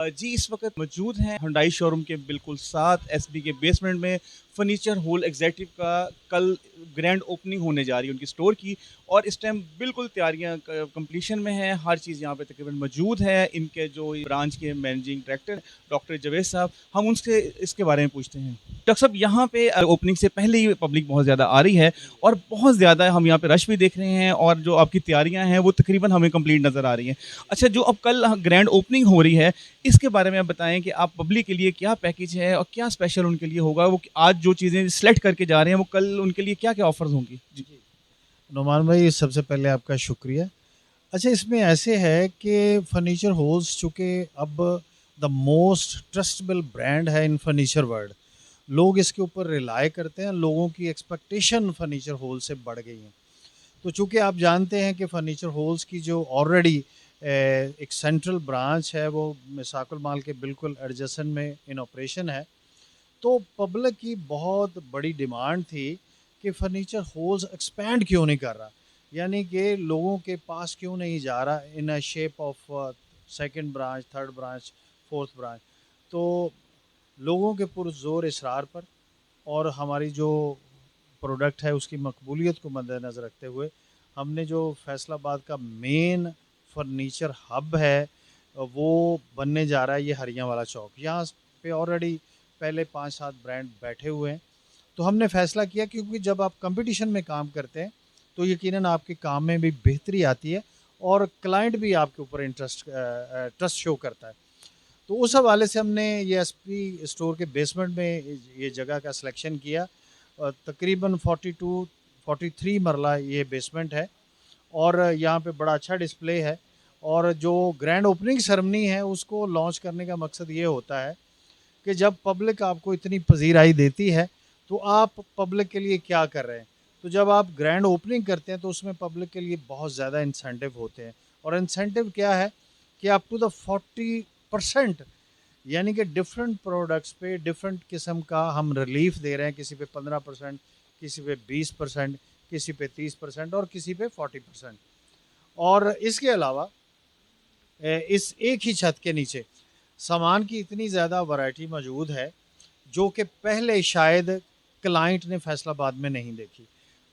जी, इस वक़्त मौजूद हैं हुंडई शोरूम के बिल्कुल साथ एसबी के बेसमेंट में फर्नीचर हॉल एग्ज़ेक्टिव का कल ग्रैंड ओपनिंग होने जा रही है उनकी स्टोर की। और इस टाइम बिल्कुल तैयारियाँ कंप्लीशन में हैं, हर चीज़ यहाँ पे तकरीबन मौजूद है। इनके जो ब्रांच के मैनेजिंग डायरेक्टर डॉक्टर जावेद साहब, हम उनसे इसके बारे में पूछते हैं। डॉक्टर साहब, यहाँ पे ओपनिंग से पहले ही पब्लिक बहुत ज़्यादा आ रही है और बहुत ज़्यादा हम यहाँ पे रश भी देख रहे हैं और जो आपकी तैयारियाँ हैं वो तकरीबन हमें कंप्लीट नज़र आ रही हैं। अच्छा, जो अब कल ग्रैंड ओपनिंग हो रही है, इसके बारे में आप बताएं कि आप पब्लिक के लिए क्या पैकेज है और क्या स्पेशल उनके लिए होगा, वो आज जो चीज़ें सेलेक्ट करके जा रहे हैं वो कल उनके लिए क्या क्या ऑफर्स होंगी जी। जी, नुमान भाई सबसे पहले आपका शुक्रिया। अच्छा, इसमें ऐसे है कि फर्नीचर होल्स चूँकि अब द मोस्ट ट्रस्टेबल ब्रांड है इन फर्नीचर वर्ल्ड, लोग इसके ऊपर रिलाय करते हैं, लोगों की एक्सपेक्टेशन फर्नीचर होल से बढ़ गई हैं। तो चूँकि आप जानते हैं कि फर्नीचर होल्स की जो ऑलरेडी एक सेंट्रल ब्रांच है वो मिसाकुल माल के बिल्कुल एडजेसेंट में इन ऑपरेशन है, तो पब्लिक की बहुत बड़ी डिमांड थी कि फर्नीचर होल्स एक्सपैंड क्यों नहीं कर रहा, यानी कि लोगों के पास क्यों नहीं जा रहा in a shape of second branch, third branch, fourth branch. तो लोगों के पुरज़ोर इसरार पर और हमारी जो प्रोडक्ट है उसकी मकबूलियत को मद्देनज़र रखते हुए हमने जो फैसलाबाद का मेन फर्नीचर हब है वो बनने जा रहा है, ये हरियाँ वाला चौक। यहाँ पे ऑलरेडी पहले 5-7 ब्रांड बैठे हुए हैं। तो हमने फ़ैसला किया क्योंकि जब आप कंपटीशन में काम करते हैं तो यकीनन आपके काम में भी बेहतरी आती है और क्लाइंट भी आपके ऊपर ट्रस्ट शो करता है। तो उस हवाले से हमने ये एसपी स्टोर के बेसमेंट में ये जगह का सिलेक्शन किया। तकरीबन 42-43 मरला ये बेसमेंट है और यहाँ पे बड़ा अच्छा डिस्प्ले है। और जो ग्रैंड ओपनिंग सेरेमनी है उसको लॉन्च करने का मकसद ये होता है कि जब पब्लिक आपको इतनी पजीराई देती है तो आप पब्लिक के लिए क्या कर रहे हैं। तो जब आप ग्रैंड ओपनिंग करते हैं तो उसमें पब्लिक के लिए बहुत ज़्यादा इंसेंटिव होते हैं। और इंसेंटिव क्या है कि अप टू द 40%, यानी कि डिफरेंट प्रोडक्ट्स पे डिफरेंट किस्म का हम रिलीफ दे रहे हैं, किसी पे 15%, किसी पे 20%, किसी पे 30% और किसी पे 40%। और इसके अलावा इस एक ही छत के नीचे सामान की इतनी ज़्यादा वैरायटी मौजूद है जो कि पहले शायद क्लाइंट ने फैसलाबाद में नहीं देखी।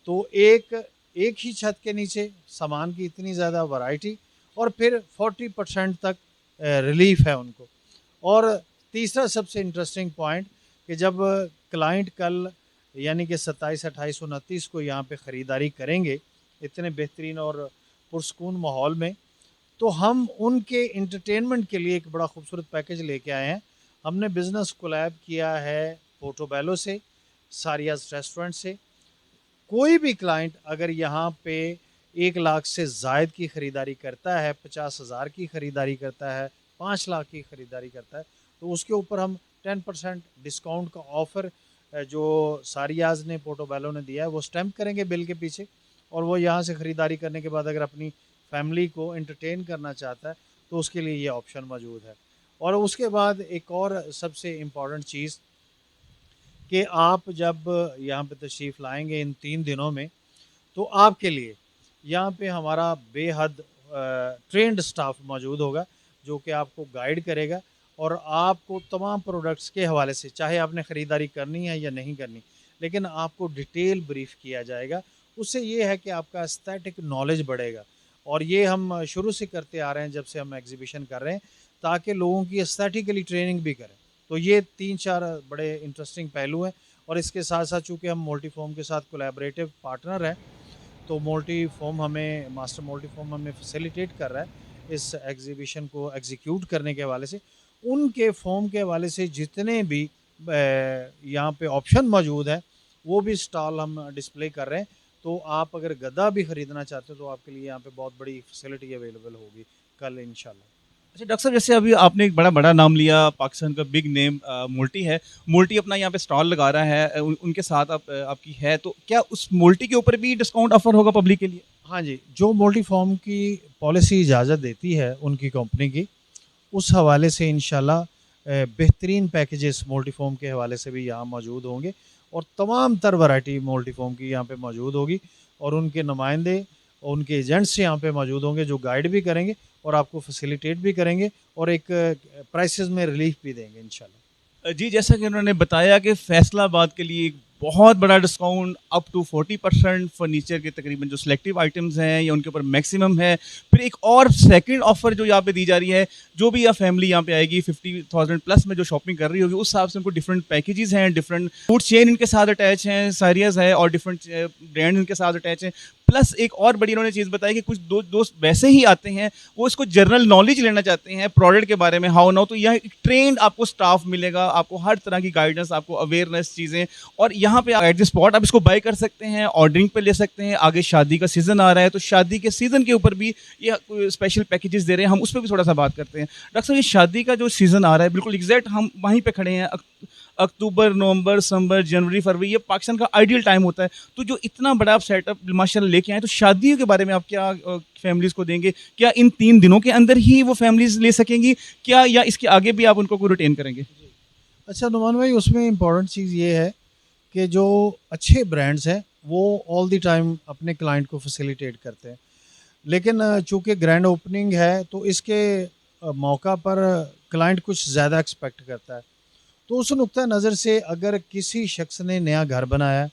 तो एक एक ही छत के नीचे सामान की इतनी ज़्यादा वैरायटी और फिर 40% तक रिलीफ है उनको। और तीसरा सबसे इंटरेस्टिंग पॉइंट कि जब क्लाइंट कल यानी कि 27, 28, 29 को यहाँ पे ख़रीदारी करेंगे इतने बेहतरीन और पुरसकून माहौल में, तो हम उनके एंटरटेनमेंट के लिए एक बड़ा खूबसूरत पैकेज लेके आए हैं। हमने बिज़नेस कोलैब किया है पोर्टोबेलो से, सारियाज रेस्टोरेंट से। कोई भी क्लाइंट अगर यहाँ पे 1 लाख से ज़ायद की ख़रीदारी करता है, 50,000 की ख़रीदारी करता है, 5 लाख की ख़रीदारी करता है, तो उसके ऊपर हम 10% डिस्काउंट का ऑफ़र जो सारियाज ने पोर्टोबेलो ने दिया है वो स्टैम्प करेंगे बिल के पीछे। और वो यहाँ से ख़रीदारी करने के बाद अगर अपनी फैमिली को एंटरटेन करना चाहता है तो उसके लिए ये ऑप्शन मौजूद है। और उसके बाद एक और सबसे इम्पॉर्टेंट चीज़ कि आप जब यहाँ पे तशरीफ़ लाएंगे इन 3 दिनों में, तो आपके लिए यहाँ पे हमारा बेहद ट्रेंड स्टाफ मौजूद होगा जो कि आपको गाइड करेगा और आपको तमाम प्रोडक्ट्स के हवाले से, चाहे आपने ख़रीदारी करनी है या नहीं करनी, लेकिन आपको डिटेल ब्रीफ किया जाएगा। उससे ये है कि आपका एस्थेटिक नॉलेज बढ़ेगा। और ये हम शुरू से करते आ रहे हैं जब से हम एग्जीबिशन कर रहे हैं, ताकि लोगों की एस्थेटिकली ट्रेनिंग भी करें। तो ये 3-4 बड़े इंटरेस्टिंग पहलू हैं। और इसके साथ साथ चूँकि हम मल्टीफॉर्म के साथ कोलैबोरेटिव पार्टनर हैं, तो मल्टीफॉर्म हमें मास्टर मल्टीफॉर्म हमें फैसिलिटेट कर रहा है इस एग्जीबिशन को एग्जीक्यूट करने के हवाले से। उनके फॉर्म के हवाले से जितने भी यहाँ पे ऑप्शन मौजूद हैं वो भी स्टॉल हम डिस्प्ले कर रहे हैं। तो आप अगर गदा भी ख़रीदना चाहते हो तो आपके लिए यहाँ पे बहुत बड़ी फैसिलिटी अवेलेबल होगी कल इंशाल्लाह। अच्छा डॉक्टर साहब, जैसे अभी आपने एक बड़ा बड़ा नाम लिया, पाकिस्तान का बिग नेम मोल्टी है। मोल्टी अपना यहाँ पे स्टॉल लगा रहा है, उनके साथ आपकी है, तो क्या उस मोल्टी के ऊपर भी डिस्काउंट ऑफर होगा पब्लिक के लिए? हाँ जी, जो मल्टीफॉर्म की पॉलिसी इजाज़त देती है उनकी कंपनी की, उस हवाले से इंशाल्लाह बेहतरीन पैकेजेस मल्टीफॉर्म के हवाले से भी यहाँ मौजूद होंगे और तमाम तर वैरायटी मल्टीफॉर्म की यहाँ पे मौजूद होगी। और उनके नुमाइंदे और उनके एजेंट्स यहाँ पे मौजूद होंगे जो गाइड भी करेंगे اور آپ کو فیسیلیٹیٹ بھی کریں گے اور ایک پرائسز میں ریلیف بھی دیں گے انشاءاللہ. جی جیسا کہ انہوں نے بتایا کہ فیصل آباد کے لیے ایک بہت بڑا ڈسکاؤنٹ اپ ٹو 40% فرنیچر کے تقریباً جو سلیکٹیو آئٹمز ہیں یا ان کے اوپر میکسیمم ہے. پھر ایک اور سیکنڈ آفر جو یہاں پہ دی جا رہی ہے, جو بھی فیملی یہاں پہ آئے گی 50,000 پلس میں جو شاپنگ کر رہی ہوگی اس حساب سے ان کو ڈفرنٹ پیکیجز ہیں, ڈفرنٹ فوڈ چین ان کے ساتھ اٹیچ ہیں, ساریاز ہے اور ڈفرنٹ برانڈ ان کے ساتھ اٹیچ ہیں. پلس ایک اور بڑی انہوں نے چیز بتائی کہ کچھ دوست ویسے ہی آتے ہیں, وہ اس کو جنرل نالج لینا چاہتے ہیں پروڈکٹ کے بارے میں ہاؤ ناؤ, تو یہاں ایک ٹرینڈ آپ کو اسٹاف ملے گا, آپ کو ہر طرح کی گائیڈنس, آپ کو اویئرنیس چیزیں, اور یہاں پہ ایٹ دی اسپاٹ آپ اس کو بائی کر سکتے ہیں, آرڈرنگ پہ لے سکتے ہیں. آگے شادی کا سیزن آ رہا ہے تو شادی کے سیزن کے اوپر بھی یہ اسپیشل پیکیجز دے رہے ہیں, ہم اس پہ بھی تھوڑا سا بات کرتے ہیں. ڈاکٹر صاحب یہ شادی کا جو سیزن آ رہا ہے بالکل ایگزیکٹ ہم وہیں پہ کھڑے ہیں, اکتوبر, نومبر, دسمبر, جنوری, فروری, یہ پاکستان کا آئیڈیل ٹائم ہوتا ہے. تو جو اتنا بڑا آپ سیٹ اپ ماشاء اللہ لے کے آئے, تو شادیوں کے بارے میں آپ کیا فیملیز کو دیں گے؟ کیا ان 3 دنوں کے اندر ہی وہ فیملیز لے سکیں گی کیا, یا اس کے آگے بھی آپ ان کو ریٹین کریں گے؟ اچھا نعمان بھائی, اس میں امپورٹنٹ چیز یہ ہے کہ جو اچھے برانڈز ہیں وہ آل دی ٹائم اپنے کلائنٹ کو فیسیلیٹیٹ کرتے ہیں, لیکن چونکہ گرینڈ اوپننگ ہے تو اس کے موقع پر کلائنٹ کچھ زیادہ ایکسپیکٹ کرتا ہے. تو اس نقطہ نظر سے اگر کسی شخص نے نیا گھر بنایا ہے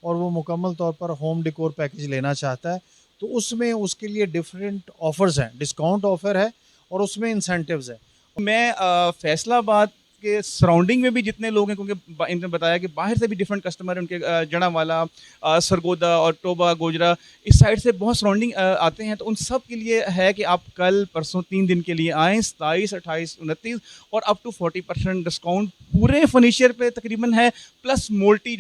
اور وہ مکمل طور پر ہوم ڈیکور پیکیج لینا چاہتا ہے تو اس میں اس کے لیے ڈفرینٹ آفرز ہیں, ڈسکاؤنٹ آفر ہے اور اس میں انسینٹیوز ہیں. میں فیصل آباد کے سراؤنڈنگ میں بھی جتنے لوگ ہیں, کیونکہ ان نے بتایا کہ باہر سے بھی ڈفرینٹ کسٹمر ہیں, ان کے جڑا والا, سرگودا اور ٹوبا, گوجرا, اس سائڈ سے بہت سراؤنڈنگ آتے ہیں. تو ان سب کے لیے ہے کہ آپ کل پرسوں 3 دن کے لیے آئیں, 27, 28, 29, اور اپ ٹو 40% ڈسکاؤنٹ پورے فرنیچر پہ تقریباً ہے, پلس مولٹی جو